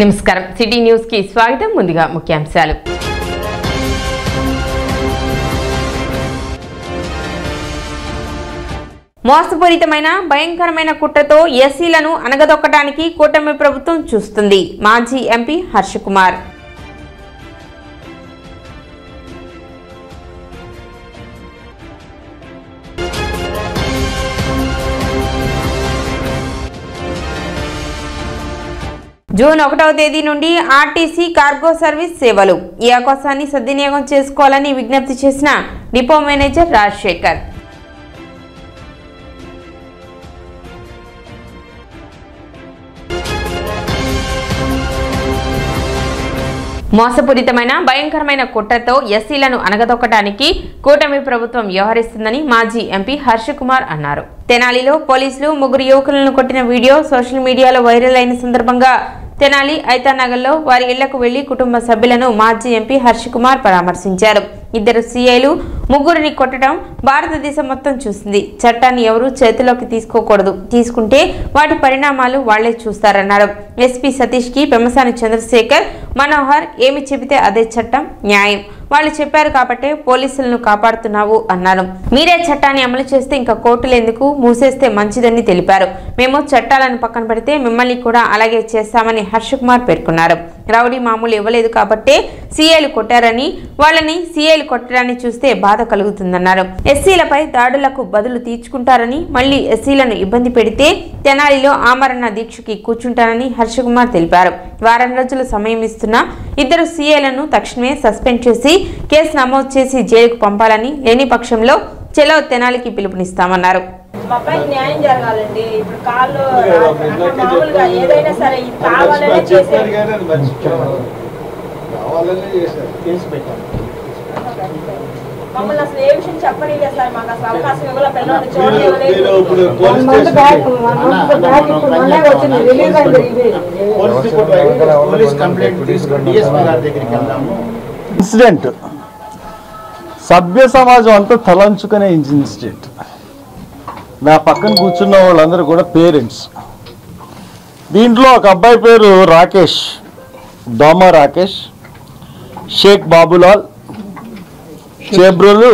నమస్కారం city news కి స్వాగతం. ముందుగా ముఖ్యాంశాలు. మోసపూరితమైన భయంకరమైన కుట్రతో ఎస్సీలను అనగదొక్కడానికి కూటమి ప్రభుత్వం చూస్తుంది. మాజీ ఎంపీ హర్ష కుమార్. జూన్ 1వ తేదీ నుండి ఆర్టీసీ కార్గో సర్వీస్ సేవలు. ఈ అవకాశాన్ని సద్వినియోగం చేసుకోవాలని విజ్ఞప్తి చేసిన డిపో మేనేజర్ రాజశేఖర్. మోసపూరితమైన భయంకరమైన కుట్రతో ఎస్సీలను అనగదొక్కడానికి కూటమి ప్రభుత్వం వ్యవహరిస్తుందని మాజీ ఎంపీ హర్ష కుమార్ అన్నారు. తెనాలిలో పోలీసులు 3 యువకులను కొట్టిన వీడియో సోషల్ మీడియాలో వైరల్ అయిన సందర్భంగా తెనాలి ఐతానగర్లో వారి ఇళ్లకు వెళ్లి కుటుంబ సభ్యులను మాజీ ఎంపీ హర్ష కుమార్ పరామర్శించారు. 2 సీఐలు 3ని కొట్టడం భారతదేశం మొత్తం చూసింది. చట్టాన్ని ఎవరూ చేతిలోకి తీసుకోకూడదు, తీసుకుంటే వాటి పరిణామాలు వాళ్లే చూస్తారన్నారు. ఎస్పీ సతీష్ కి పెమ్మసాని చంద్రశేఖర్, మనోహర్ ఏమి చెబితే అదే చట్టం, న్యాయం. వాళ్ళు చెప్పారు కాబట్టే పోలీసులను కాపాడుతున్నావు అన్నారు. మీరే చట్టాన్ని అమలు చేస్తే ఇంకా కోర్టులు ఎందుకు, మూసేస్తే మంచిదని తెలిపారు. మేము చట్టాలను పక్కన పెడితే మిమ్మల్ని కూడా అలాగే చేస్తామని హర్ష కుమార్ పేర్కొన్నారు. రౌడీ మామూలు ఇవ్వలేదు కాబట్టే సీఐలు కొట్టారని, వాళ్ళని సీఐలు కొట్టడాన్ని చూస్తే బాధ కలుగుతుందన్నారు. ఎస్సీలపై దాడులకు బదులు తీర్చుకుంటారని, మళ్లీ ఎస్సీలను ఇబ్బంది పెడితే తెనాలిలో ఆమరణ దీక్షకి కూర్చుంటారని హర్ష కుమార్ తెలిపారు. వారం రోజులు సమయం ఇస్తున్న 2 సీఐలను తక్షణమే సస్పెండ్ చేసి కేసు నమోదు చేసి జైలుకు పంపాలని, లేని పక్షంలో చెలో తెనాలికి పిలుపునిస్తామన్నారు. న్యాయం జరగాలండి. ఇప్పుడు కాళ్ళు మామూలుగా ఏదైనా సరే కావాలనే చేశారు. మమ్మల్ని అసలు ఏ విషయం చెప్పని సార్, మాకు అసలు అవకాశం ఇవ్వాలి. పిల్లలు ఇన్సిడెంట్ సభ్య సమాజం అంతా తలంచుకునే ఇన్సిడెంట్. నా పక్కన కూర్చున్న వాళ్ళందరూ కూడా పేరెంట్స్. దీంట్లో ఒక అబ్బాయి పేరు రాకేష్, దోమ రాకేష్, షేక్ బాబులాల్, చేబ్రోలు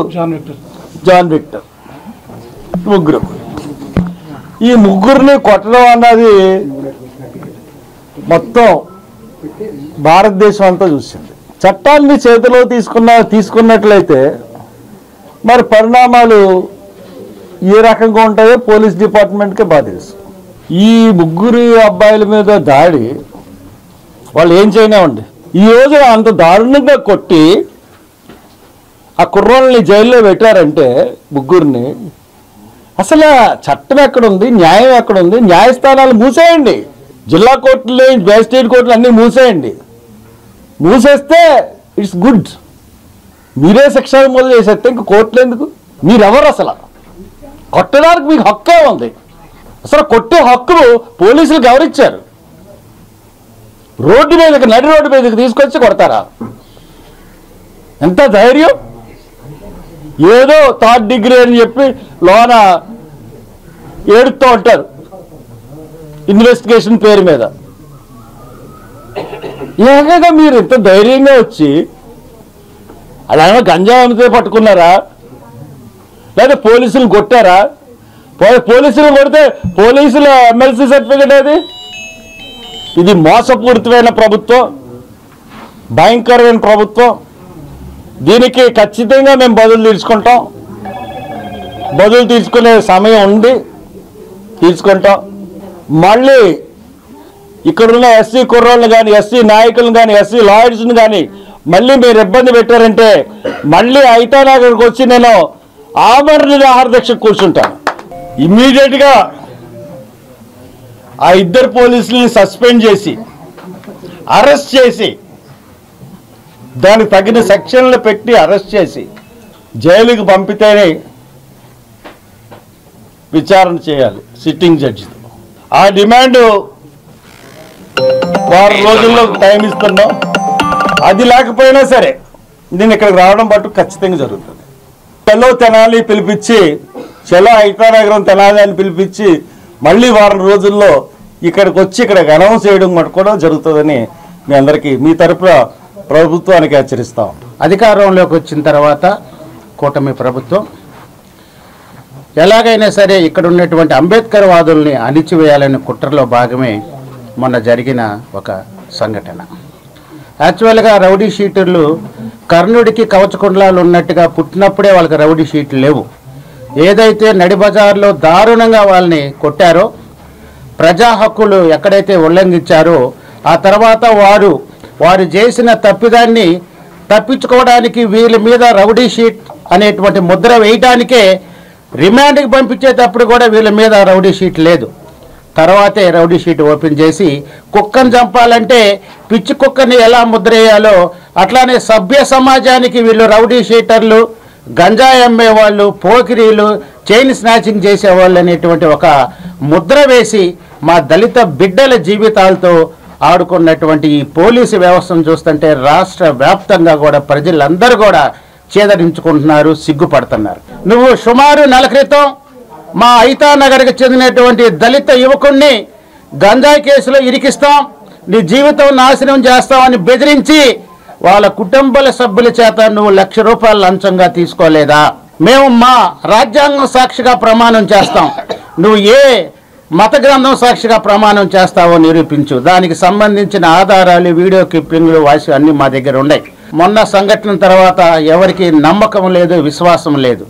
జాన్ విక్టర్, 3. ఈ 3ని కొట్టడం అన్నది మొత్తం భారతదేశం అంతా చూసింది. చట్టాన్ని చేతిలో తీసుకున్నట్లయితే మరి పరిణామాలు ఏ రకంగా ఉంటాయో పోలీస్ డిపార్ట్మెంట్కే బాధ్యత. ఈ 3 అబ్బాయిల మీద దాడి వాళ్ళు ఏం చేయనివ్వండి, ఈ రోజు అంత దారుణంగా కొట్టి ఆ కుర్రోళ్ళని జైల్లో పెట్టారంటే 3ని, అసలు చట్టం ఎక్కడుంది, న్యాయం ఎక్కడుంది? న్యాయస్థానాలు మూసేయండి, జిల్లా కోర్టులు, మ్యాజిస్ట్రేట్ కోర్టులు అన్నీ మూసేయండి. మూసేస్తే ఇట్స్ గుడ్. మీరే శిక్ష మొదలు చేసేస్తే ఇంక కోర్టులు ఎందుకు? మీరెవరు? అసలు కొట్టడానికి మీకు హక్కే ఉంది. అసలు కొట్టే హక్కులు పోలీసులకు ఎవరిచ్చారు? రోడ్డు మీదకి, నడి రోడ్డు మీదకి తీసుకొచ్చి కొడతారా? ఎంత ధైర్యం! ఏదో 3rd డిగ్రీ అని చెప్పి లోన ఏడుస్తూ ఉంటారు ఇన్వెస్టిగేషన్ పేరు మీద. ఏకంగా మీరు ఇంత ధైర్యంగా వచ్చి అదేమో గంజాయి అమ్మితే పట్టుకున్నారా, లేదా పోలీసులు కొట్టారా? పోలీసులు కొడితే పోలీసుల ఎమ్మెల్సీ సర్టిఫికేట్ అది. ఇది మోసపూరితమైన ప్రభుత్వం, భయంకరమైన ప్రభుత్వం. దీనికి ఖచ్చితంగా మేము బదులు తీర్చుకుంటాం. బదులు తీసుకునే సమయం ఉంది, తీసుకుంటాం. మళ్ళీ ఇక్కడున్న ఎస్సీ కుర్రోళ్ళని కానీ, ఎస్సీ నాయకులను కానీ, ఎస్సీ లాయర్స్ని కానీ మళ్ళీ మీరు ఇబ్బంది పెట్టారంటే మళ్ళీ ఐతానగర్కి వచ్చి నేను ఆమరణ నిరాహార దీక్ష కూర్చుంటాను. ఇమ్మీడియట్గా ఆ 2 పోలీసులని సస్పెండ్ చేసి, అరెస్ట్ చేసి, దానికి తగిన సెక్షన్లు పెట్టి అరెస్ట్ చేసి జైలుకి పంపితేనే విచారణ చేయాలి సిట్టింగ్ జడ్జితో. ఆ డిమాండ్ వారం రోజుల్లో టైం ఇస్తున్నాం. అది లేకపోయినా సరే నేను ఇక్కడికి రావడం పట్టు ఖచ్చితంగా జరుగుతుంది. చెలో తెనాలి పిలిపించి, చెలో ఐతానగరం తెనాలి అని పిలిపించి మళ్ళీ వారం రోజుల్లో ఇక్కడికి వచ్చి ఇక్కడికి అనౌన్స్ చేయడం మటు కూడా జరుగుతుందని మీ అందరికీ మీ తరపున ప్రభుత్వానికి హెచ్చరిస్తాం. అధికారంలోకి వచ్చిన తర్వాత కూటమి ప్రభుత్వం ఎలాగైనా సరే ఇక్కడ ఉన్నటువంటి అంబేద్కర్ వాదుల్ని అణిచివేయాలనే కుట్రలో భాగమే మొన్న జరిగిన ఒక సంఘటన. యాక్చువల్గా రౌడీ షీటర్లు కర్ణుడికి కవచకుండలాలు ఉన్నట్టుగా పుట్టినప్పుడే వాళ్ళకి రౌడీ షీట్లు లేవు. ఏదైతే నడిబజార్లో దారుణంగా వాళ్ళని కొట్టారో, ప్రజా హక్కులు ఎక్కడైతే ఉల్లంఘించారో, ఆ తర్వాత వారు చేసిన తప్పిదాన్ని తప్పించుకోవడానికి వీళ్ళ మీద రౌడీ షీట్ అనేటువంటి ముద్ర వేయడానికే రిమాండ్కి పంపించేటప్పుడు కూడా వీళ్ళ మీద రౌడీ షీట్ లేదు. తర్వాతే రౌడీ షీట్ ఓపెన్ చేసి కుక్కను చంపాలంటే పిచ్చి కుక్కని ఎలా ముద్ర వేయాలో అట్లానే సభ్య సమాజానికి వీళ్ళు రౌడీ షీటర్లు, గంజాయి అమ్మేవాళ్ళు, పోకిరీలు, చైన్ స్నాచింగ్ చేసేవాళ్ళు అనేటువంటి ఒక ముద్ర వేసి మా దళిత బిడ్డల జీవితాలతో ఆడుకున్నటువంటి ఈ పోలీసు వ్యవస్థను చూస్తుంటే రాష్ట్ర వ్యాప్తంగా కూడా ప్రజలందరూ కూడా చేదరించుకుంటున్నారు, సిగ్గుపడుతున్నారు. నువ్వు సుమారు నెల క్రితం మా ఐతానగర్కి చెందినటువంటి దళిత యువకుణ్ణి గంజాయి కేసులో ఇరికిస్తాం, నీ జీవితం నాశనం చేస్తామని బెదిరించి వాళ్ళ కుటుంబాల సభ్యుల చేత నువ్వు ₹1,00,000 లంచంగా తీసుకోలేదా? మేము మా రాజ్యాంగం సాక్షిగా ప్రమాణం చేస్తాం, నువ్వు ఏ మత గ్రంథం సాక్షిగా ప్రమాణం చేస్తావో నిరూపించు. దానికి సంబంధించిన ఆధారాలు, వీడియో క్లిప్పింగ్లు, వాయిస్ అన్నీ మా దగ్గర ఉన్నాయి. మొన్న సంఘటన తర్వాత ఎవరికి నమ్మకం లేదు, విశ్వాసం లేదు.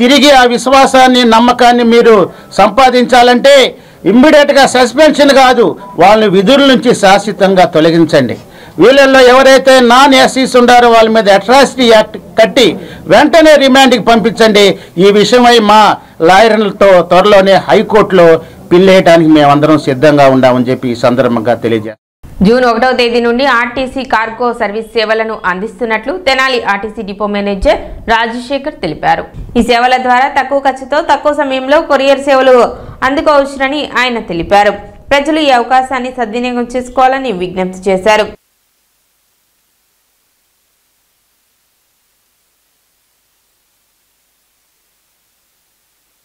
తిరిగి ఆ విశ్వాసాన్ని, నమ్మకాన్ని మీరు సంపాదించాలంటే ఇమ్మీడియట్గా సస్పెన్షన్ కాదు, వాళ్ళని విధుల నుంచి శాశ్వతంగా తొలగించండి. వీళ్ళల్లో ఎవరైతే నాన్ ఎస్సీస్ ఉండారో వాళ్ళ మీద అట్రాసిటీ యాక్ట్ కట్టి వెంటనే రిమాండ్కి పంపించండి. ఈ విషయమై మా లాయర్లతో త్వరలోనే హైకోర్టులో పిల్లేయడానికి మేమందరం సిద్ధంగా ఉన్నామని చెప్పి ఈ సందర్భంగా తెలియజేస్తాం. జూన్ 1వ తేదీ నుండి ఆర్టీసీ కార్గో సర్వీస్ సేవలను అందిస్తున్నట్లు Tenali RTC depot manager Rajasekhar తెలిపారు. ఈ సేవల ద్వారా తక్కువ ఖర్చుతో తక్కువ సమయంలో కొరియర్ సేవలు అందుకోవచ్చునని ఆయన తెలిపారు. ప్రజలు ఈ అవకాశాన్ని సద్వినియోగం చేసుకోవాలని విజ్ఞప్తి చేశారు.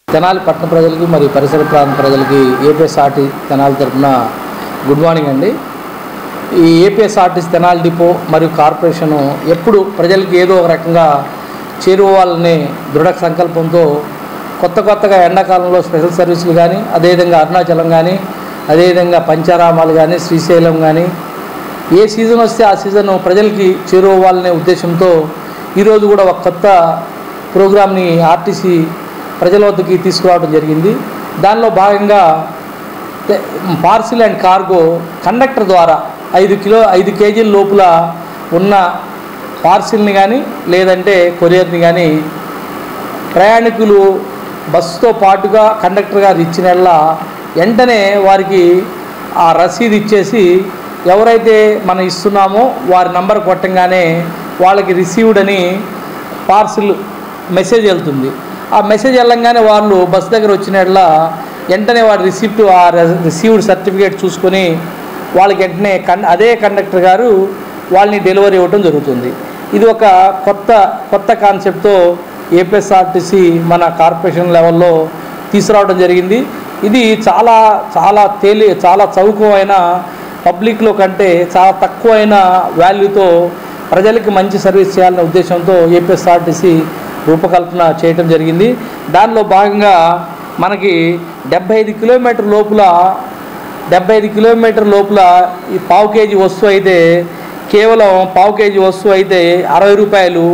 తెనాలి పట్టణ ప్రజలకి మరియు పరిసర ప్రాంత ప్రజలకి ఏపీఎస్ఆర్టీ తెనాలి తరఫున గుడ్ మార్నింగ్ అండి. ఈ ఏపీఎస్ఆర్టీసీ తెనాలి డిపో మరియు కార్పొరేషను ఎప్పుడు ప్రజలకి ఏదో ఒక రకంగా చేరుకోవాలనే దృఢ సంకల్పంతో కొత్తగా ఎండాకాలంలో స్పెషల్ సర్వీసులు కానీ, అదేవిధంగా అరుణాచలం కానీ, అదేవిధంగా పంచారామాలు కానీ, శ్రీశైలం కానీ, ఏ సీజన్ వస్తే ఆ సీజన్ ప్రజలకి చేరుకోవాలనే ఉద్దేశంతో ఈరోజు కూడా ఒక కొత్త ప్రోగ్రామ్ని ఆర్టీసీ ప్రజల వద్దకి తీసుకురావడం జరిగింది. దానిలో భాగంగా పార్సిల్ అండ్ కార్గో కండక్టర్ ద్వారా 5 కేజీల లోపల ఉన్న పార్సిల్ని కానీ లేదంటే కొరియర్ని కానీ ప్రయాణికులు బస్సుతో పాటుగా కండక్టర్ గారు ఇచ్చినల్లా వెంటనే వారికి ఆ రసీదు ఇచ్చేసి ఎవరైతే మనం ఇస్తున్నామో వారి నంబర్ కొట్టంగానే వాళ్ళకి రిసీవ్డ్ అని పార్సిల్ మెసేజ్ వెళ్తుంది. ఆ మెసేజ్ వెళ్ళంగానే వాళ్ళు బస్ దగ్గర వచ్చినట్లా వెంటనే వాడి రిసిప్ట్, ఆ రిసీవ్డ్ సర్టిఫికేట్ చూసుకొని వాళ్ళకి వెంటనే అదే కండక్టర్ గారు వాళ్ళని డెలివరీ ఇవ్వడం జరుగుతుంది. ఇది ఒక కొత్త కాన్సెప్ట్తో ఏపీఎస్ఆర్టీసీ మన కార్పొరేషన్ లెవెల్లో తీసుకురావడం జరిగింది. ఇది చాలా చౌకమైన, పబ్లిక్లో కంటే చాలా తక్కువైన వాల్యూతో ప్రజలకి మంచి సర్వీస్ చేయాలనే ఉద్దేశంతో ఏపీఎస్ఆర్టీసీ రూపకల్పన చేయటం జరిగింది. దానిలో భాగంగా మనకి 75 కిలోమీటర్ లోపల ఈ పావు కేజీ వస్తువు అయితే కేవలం పావు కేజీ వస్తువు అయితే ₹60,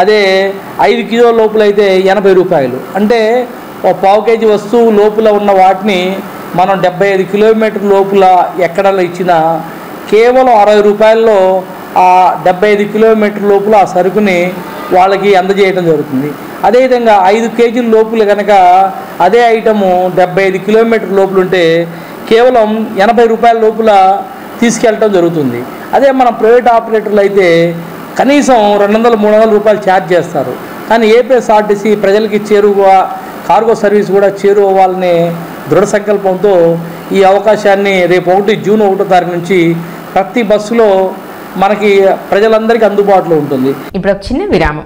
అదే 5 కిలోల లోపల అయితే ₹80. అంటే ఒక పావు కేజీ వస్తువు లోపల ఉన్న వాటిని మనం 75 కిలోమీటర్ లోపల ఎక్కడ ఇచ్చినా కేవలం ₹60లో ఆ 75 కిలోమీటర్ లోపల ఆ సరుకుని వాళ్ళకి అందజేయడం జరుగుతుంది. అదేవిధంగా 5 కేజీల లోపల కనుక అదే ఐటము 75 కిలోమీటర్ లోపల ఉంటే కేవలం ₹80 లోపల తీసుకెళ్ళటం జరుగుతుంది. అదే మన ప్రైవేట్ ఆపరేటర్లు అయితే కనీసం ₹200-300 ఛార్జ్ చేస్తారు. కానీ ఏపీఎస్ఆర్టీసీ ప్రజలకి కార్గో సర్వీస్ కూడా చేరువవ్వాలనే దృఢ సంకల్పంతో ఈ అవకాశాన్ని రేపు జూన్ 1వ తారీఖు నుంచి ప్రతి బస్సులో మనకి ప్రజలందరికీ అందుబాటులో ఉంటుంది. ఇప్పుడు చిన్న విరామం.